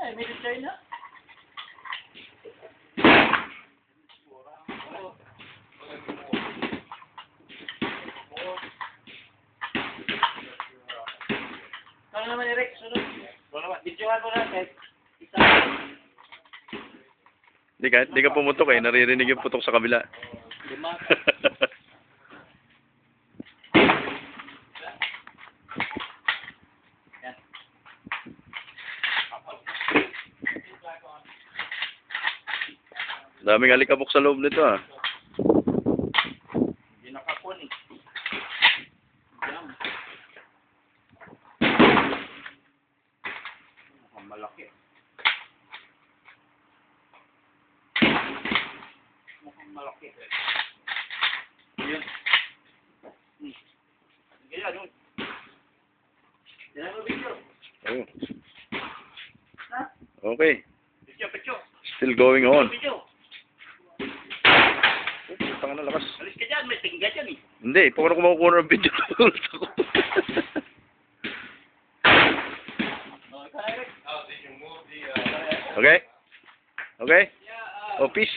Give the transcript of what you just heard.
eh, may design na. Ano naman ni Rex? Ano naman? Videohan mo na, Rex. Isa. Di ka pumutok eh. Naririnig yung putok sa kabila. Lima. Daming alikabok sa loob nito ah. Hindi nakapon eh. Yan. Mukhang malaki. Mukhang malaki. Yan. Kaya yun. Yan ang video. Oh. Ha? Okay. Picture. Still going on. Video. Tanga na lakas. Alis ka dyan, may tingga dyan eh. Hindi, pa ako makukuha ng video. Okay? Okay? Oh, peace.